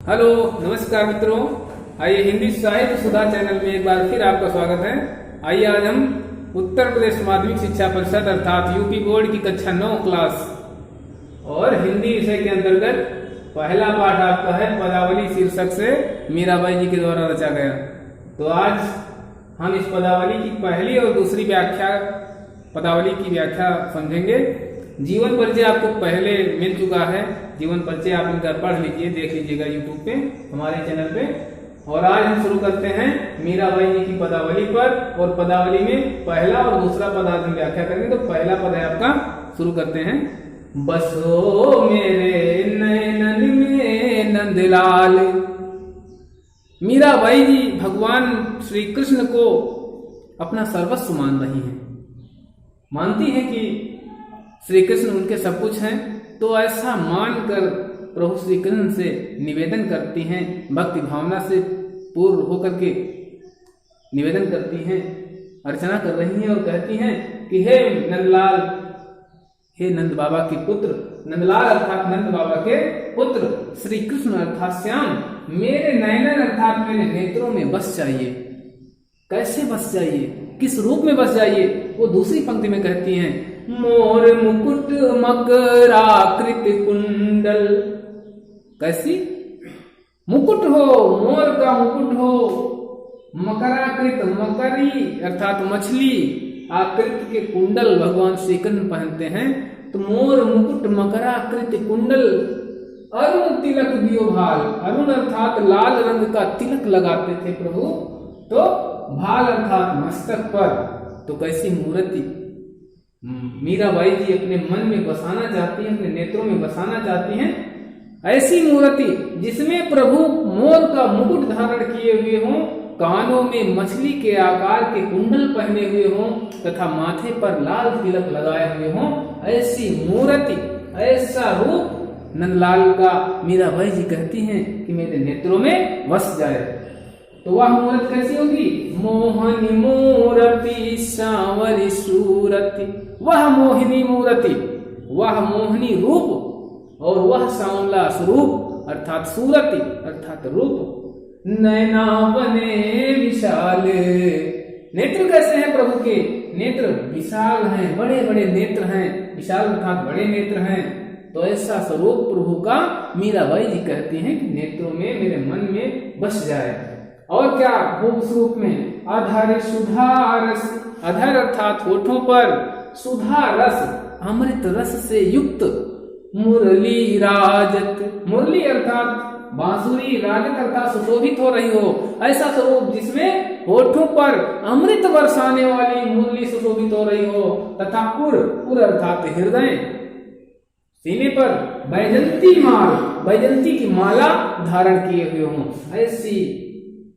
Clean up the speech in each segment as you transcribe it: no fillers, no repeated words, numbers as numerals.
Hello नमस्कार मित्रों, आइए हिंदी साहित्य सुधा चैनल में एक बार फिर आपका स्वागत है। आइए आज हम उत्तर प्रदेश माध्यमिक शिक्षा परिषद अर्थात यूपी बोर्ड की कक्षा 9 क्लास और हिंदी विषय के अंतर्गत पहला पाठ आपका है पदावली शीर्षक से मीराबाई जी के द्वारा रचा गया। तो आज हम इस पदावली की पहली और दूसरी पदावली की व्याख्या समझेंगे। जीवन परिचय आपको पहले मिल चुका है, जीवन परिचय आप इनका पढ़ लीजिए, देख लीजिएगा यूट्यूब पे हमारे चैनल पे। और आज हम शुरू करते हैं मीराबाई जी की पदावली पर, और पदावली में पहला और दूसरा पद आज हम व्याख्या करेंगे। तो पहला पद है आपका, शुरू करते हैं। बसो मेरे नैनन में नंदलाल। मीराबाई जी भगवान श्री कृष्ण को अपना सर्वस्व मान रही हैं, मानती हैं कि श्री कृष्ण उनके सब कुछ हैं। तो ऐसा मानकर प्रभु श्री कृष्ण से निवेदन करती हैं, भक्ति भावना से पूर्ण होकर के निवेदन करती हैं, अर्चना कर रही हैं और कहती हैं कि हे नंदलाल, हे नंद बाबा के पुत्र, नंदलाल अर्थात नंद बाबा के पुत्र श्री कृष्ण अर्थात श्याम, मेरे नयनन अर्थात मेरे नेत्रों में बस जाइए। कैसे बस जाइए, किस रूप में बस जाइए, वो दूसरी पंक्ति में कहती हैं। मोर मुकुट मकराकृत कुंडल। कैसी मुकुट हो, मोर का मुकुट हो, मकराकृत मकरी अर्थात मछली आकृत के कुंडल भगवान श्री कृष्ण पहनते हैं। तो मोर मुकुट मकराकृत कुंडल, अरुण तिलक दियो भाल, अरुण अर्थात लाल रंग का तिलक लगाते थे प्रभु, तो भाल अर्थात मस्तक पर। तो कैसी मूर्ति मीराबाई जी अपने मन में बसाना चाहती हैं, अपने नेत्रों में बसाना चाहती हैं। ऐसी मूर्ति जिसमें प्रभु मोर का मुकुट धारण किए हुए हों, कानों में मछली के आकार के कुंडल पहने हुए हों तथा माथे पर लाल तिलक लगाए हुए हों, ऐसी मूर्ति, ऐसा रूप नंदलाल का मीराबाई जी कहती हैं कि मेरे नेत्रों में बस जाए। तो वह मूर्त कैसी होगी? मोहनी मूर्ति सांवरी सूरति। वह मोहिनी मूर्ति, वह मोहिनी रूप और वह सांवला स्वरूप अर्थात सूरति अर्थात रूप। नैना बने विशाल। नेत्र कैसे हैं प्रभु के? नेत्र विशाल हैं, बड़े बड़े नेत्र हैं, विशाल अर्थात बड़े नेत्र हैं। तो ऐसा स्वरूप प्रभु का मीराबाई जी कहती हैं कि नेत्रों में मेरे मन में बस जाए। और क्या खूब स्वरूप में? अधर सुधा रस। अधर अर्थात होठों पर, सुधा रस अमृत रस से युक्त। मुरली राजत। मुरली अर्थात बांसुरी, राजत अर्थात सुशोभित हो रही हो, ऐसा स्वरूप जिसमें होठों पर अमृत बरसाने वाली मुरली सुशोभित हो रही हो। तथा पुर अर्थात हृदय, सीने पर बैजंती माल, बैजंती की माला धारण किए हुए हों, ऐसी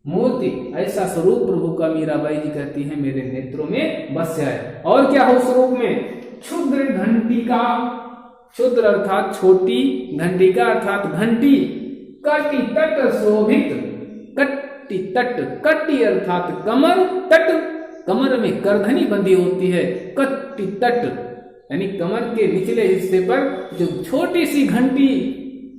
मूर्ति, ऐसा स्वरूप प्रभु का मीराबाई जी कहती हैं मेरे नेत्रों में बस जाए। और क्या हो स्वरूप में? क्षुद्र घंटिका। क्षुद्र अर्थात छोटी, घंटिका अर्थात घंटी। कटी तट शोभित। कटी तट, कटी अर्थात कमर, तट कमर में करधनी बंधी होती है। कटी तट यानी कमर के निचले हिस्से पर जो छोटी सी घंटी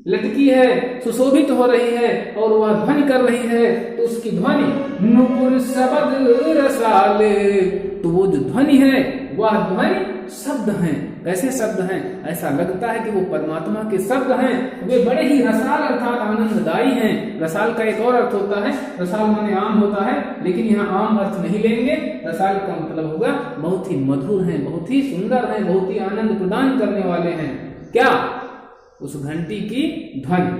लटकी है, सुशोभित हो रही है और वह ध्वनि कर रही है, तो उसकी ध्वनि नुपुर शब्द रसाले। तो वो जो ध्वनि है वह ध्वनि शब्द हैं। कैसे शब्द हैं? ऐसा लगता है कि वो परमात्मा के शब्द हैं। वे बड़े ही रसाल अर्थात आनंददायी हैं। रसाल का एक और अर्थ होता है, रसाल माने आम होता है, लेकिन यहाँ आम अर्थ नहीं लेंगे। रसाल का मतलब होगा बहुत ही मधुर हैं, बहुत ही सुंदर हैं, बहुत ही आनंद प्रदान करने वाले हैं। क्या? उस घंटी की ध्वनि।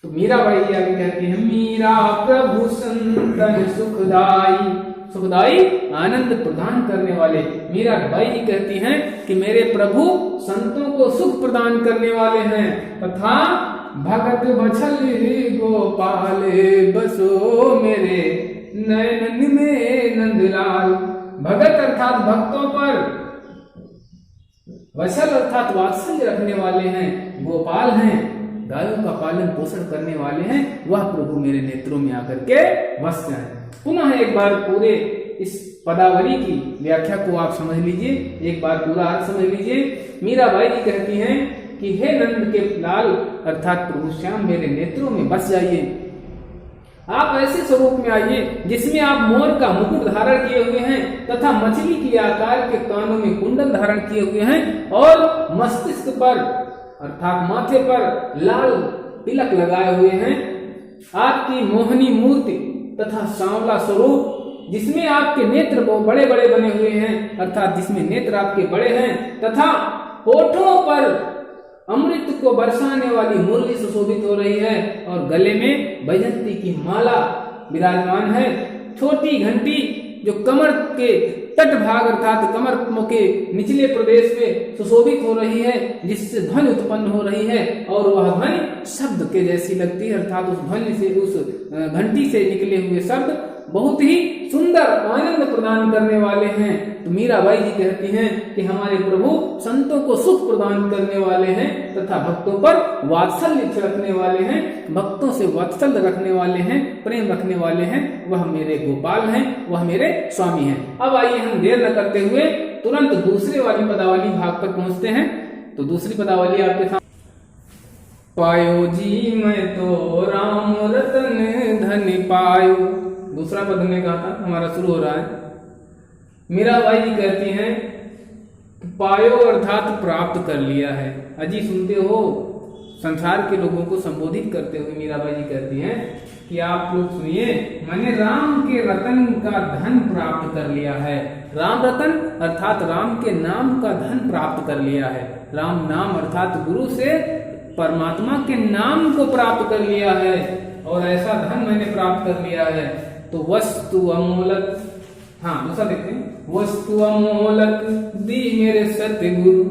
तो मीराबाई जी आगे कहती है, मीरा प्रभु संतन सुखदाई। सुखदाई आनंद प्रदान करने वाले। मीराबाई जी कहती हैं कि मेरे प्रभु संतों को सुख प्रदान करने वाले हैं। तथा भगत बछल गोपाल, बसो मेरे नयन में नंदलाल। भगत अर्थात भक्तों पर, वत्सल अर्थात वात्सल्य रखने वाले हैं, गोपाल हैं, गायों का पालन पोषण करने वाले हैं, वह प्रभु मेरे नेत्रों में आकर के बस जाए। पुनः एक बार पूरे इस पदावली की व्याख्या को आप समझ लीजिए, एक बार पूरा अर्थ समझ लीजिए। मीराबाई जी कहती हैं कि हे नंद के लाल, अर्थात प्रभु श्याम मेरे नेत्रों में बस जाइए। आप ऐसे स्वरूप में आइए जिसमें आप मोर का मुकुट धारण किए हुए हैं तथा मछली के आकार के कानों में कुंडल धारण किए हुए हैं और मस्तिष्क पर अर्थात माथे पर लाल तिलक लगाए हुए हैं। आपकी मोहनी मूर्ति तथा सांवला स्वरूप जिसमें आपके नेत्र बड़े बड़े बने हुए हैं अर्थात जिसमें नेत्र आपके बड़े हैं तथा होठों पर अमृत को बरसाने वाली मुरली सुशोभित हो रही है और गले में बैजंती की माला विराजमान है। छोटी घंटी जो कमर के तट भाग अर्थात कमर के निचले प्रदेश में सुशोभित हो रही है जिससे ध्वनि उत्पन्न हो रही है और वह ध्वनि शब्द के जैसी लगती है अर्थात उस ध्वनि से उस घंटी से निकले हुए शब्द बहुत ही सुंदर आनंद प्रदान करने वाले हैं। तो मीराबाई जी कहती हैं कि हमारे प्रभु संतों को सुख प्रदान करने वाले हैं तथा भक्तों पर वात्सल्य छिड़कने वाले हैं, भक्तों से वात्सल्य रखने वाले हैं, प्रेम रखने वाले हैं। वह मेरे गोपाल हैं, वह मेरे स्वामी हैं। अब आइए हम देर न करते हुए तुरंत दूसरे वाली पदावली भाग पर पहुंचते हैं। तो दूसरी पदावली आपके सामने। पायो जी मैं तो राम रतन धन पायो, दूसरा पद ने कहा था हमारा शुरू हो रहा है। मीराबाई जी कहती हैं पायो अर्थात प्राप्त कर लिया है। अजी सुनते हो, संसार के लोगों को संबोधित करते हुए मीराबाई जी कहती हैं कि आप लोग सुनिए, मैंने राम के रतन का धन प्राप्त कर लिया है। राम रतन अर्थात राम के नाम का धन प्राप्त कर लिया है। राम नाम अर्थात गुरु से परमात्मा के नाम को प्राप्त कर लिया है और ऐसा धन मैंने प्राप्त कर लिया है। तो वस्तु अमोलक, हाँ दूसरा देखते हैं। वस्तु अमोलक दी मेरे सतगुरु,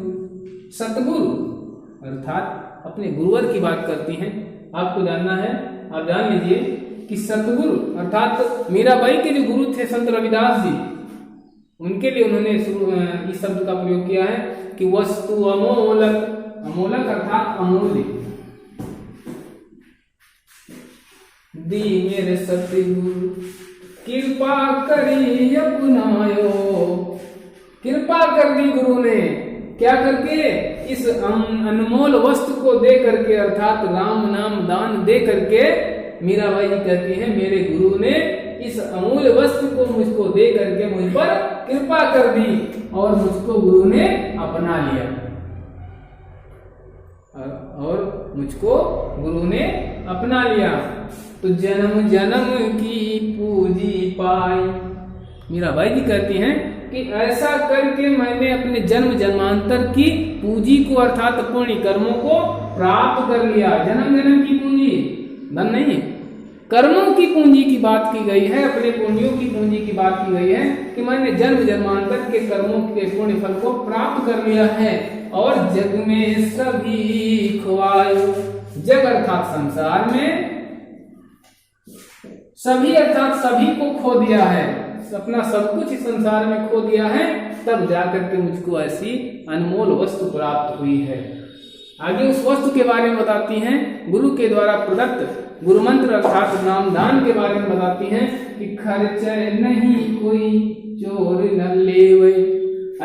सतगुरु अर्थात अपने गुरुवर की बात करती हैं। आपको जानना है, आप जान लीजिए कि सतगुरु अर्थात मीराबाई के जो गुरु थे संत रविदास जी, उनके लिए उन्होंने इस शब्द का प्रयोग किया है कि वस्तु अमोलक, अमोलक अर्थात अमूल्य, दी मेरे सतगुरु कृपा करी अपनायो। कृपा कर दी गुरु ने, क्या करके? इस अनमोल वस्तु को दे करके अर्थात राम नाम दान दे करके। मीराबाई जी कहती हैं मेरे गुरु ने इस अमूल्य वस्तु को मुझको दे करके मुझ पर कृपा कर दी और मुझको गुरु ने अपना लिया और मुझको गुरु ने अपना लिया। तो जन्म जन्म की पूजी पाई। मीराबाई जी कहती हैं कि ऐसा करके मैंने अपने जन्म जन्मांतर की पूंजी को अर्थात पुण्य कर्मों को प्राप्त कर लिया। जन्म जन्म की पूंजी, धन नहीं, कर्मों की पूंजी की बात की गई है, अपने पुण्यों की पूंजी की बात की गई है कि मैंने जन्म जन्मांतर के कर्मों के पुण्य फल को प्राप्त कर लिया है और जग में सभी खुआयो। जग अर्थात संसार में, सभी अर्थात सभी को खो दिया है, अपना सब कुछ इस संसार में खो दिया है, तब जाकर के मुझको ऐसी अनमोल वस्तु प्राप्त हुई है। आगे उस वस्तु के बारे में बताती हैं, गुरु के द्वारा प्रदत्त गुरु मंत्र अर्थात नामदान के बारे में बताती हैं कि खर्च नहीं कोई चोर न लेवे।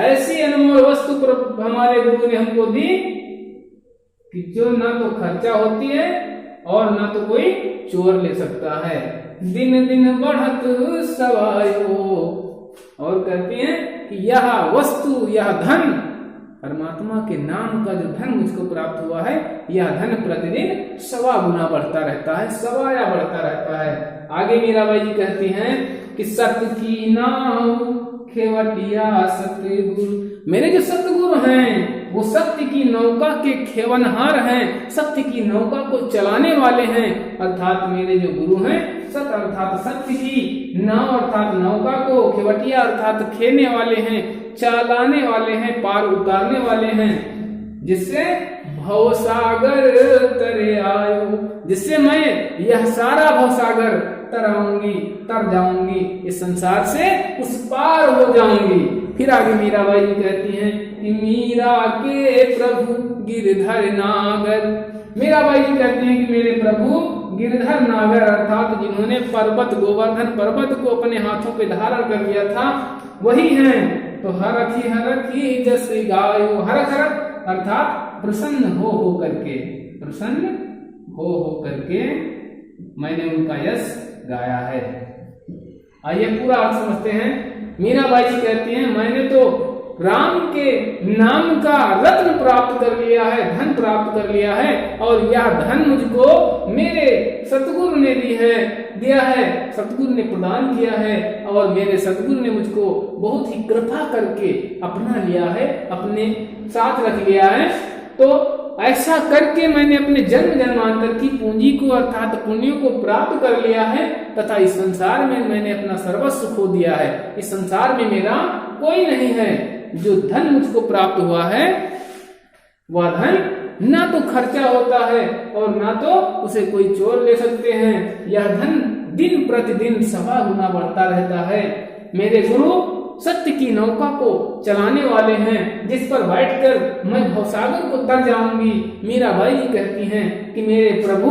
ऐसी अनमोल वस्तु पर हमारे गुरु ने हमको दी कि जो ना तो खर्चा होती है और ना तो कोई चोर ले सकता है। दिन दिन बढ़त सवायो, और कहती हैं कि यह वस्तु, यह धन, परमात्मा के नाम का जो धन मुझको प्राप्त हुआ है, यह धन प्रतिदिन 100 गुना बढ़ता रहता है, 100 बढ़ता रहता है। आगे मीराबाई जी कहती हैं कि सत्य की नाव खेवटिया सतगुरु। मेरे जो सतगुरु हैं वो सत्य की नौका के खेवनहार हैं, सत्य की नौका को चलाने वाले हैं। अर्थात मेरे जो गुरु हैं सत्य अर्थात सत्य की नाव अर्थात नौका को, खेवटिया अर्थात खेने वाले हैं, चलाने वाले हैं, पार उतारने वाले हैं, जिससे भवसागर तरे आयो, जिससे मैं यह सारा भवसागर तराऊंगी, तर जाऊंगी, इस संसार से उस पार हो जाऊंगी। फिर आगे मीराबाई जी कहती हैं कि मीरा के प्रभु गिरधर नागर। मीराबाई जी कहती हैं कि मेरे प्रभु गिरधर नागर अर्थात जिन्होंने पर्वत गोवर्धन पर्वत को अपने हाथों पे धारण कर लिया था वही हैं। तो हरखी जस गायो, हरख हरख अर्थात प्रसन्न हो करके, प्रसन्न हो करके मैंने उनका यश गाया है। आइए पूरा अर्थ समझते हैं। मीराबाई जी कहती हैं, मैंने तो राम के नाम का रत्न प्राप्त कर लिया है, धन प्राप्त कर लिया है, और यह धन मुझको मेरे सतगुरु ने दिया है, सतगुरु ने प्रदान किया है, और मेरे सतगुरु ने मुझको बहुत ही कृपा करके अपना लिया है, अपने साथ रख लिया है। तो ऐसा करके मैंने अपने जन्म जन्मांतर की पूंजी को अर्थात पुण्यों को प्राप्त कर लिया है, तथा इस संसार में मैंने अपना सर्वस्व खो दिया है। इस संसार में मेरा कोई नहीं है। जो धन मुझको प्राप्त हुआ है वह धन ना तो खर्चा होता है और ना तो उसे कोई चोर ले सकते हैं। यह धन दिन प्रतिदिन 1.25 गुना बढ़ता रहता है। मेरे गुरु सत्य की नौका को चलाने वाले हैं, जिस पर बैठकर मैं भवसागर को तर जाऊंगी। मीराबाई जी कहती हैं कि मेरे प्रभु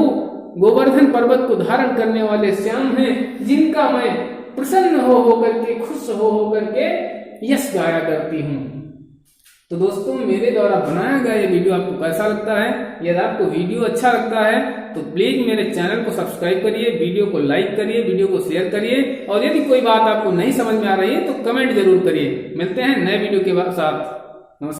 गोवर्धन पर्वत को धारण करने वाले श्याम हैं, जिनका मैं प्रसन्न हो करके, खुश हो करके यश गाया करती हूँ। तो दोस्तों, मेरे द्वारा बनाया गया ये वीडियो आपको कैसा लगता है? यदि आपको वीडियो अच्छा लगता है तो प्लीज मेरे चैनल को सब्सक्राइब करिए, वीडियो को लाइक करिए, वीडियो को शेयर करिए, और यदि कोई बात आपको नहीं समझ में आ रही है तो कमेंट जरूर करिए। मिलते हैं नए वीडियो के साथ।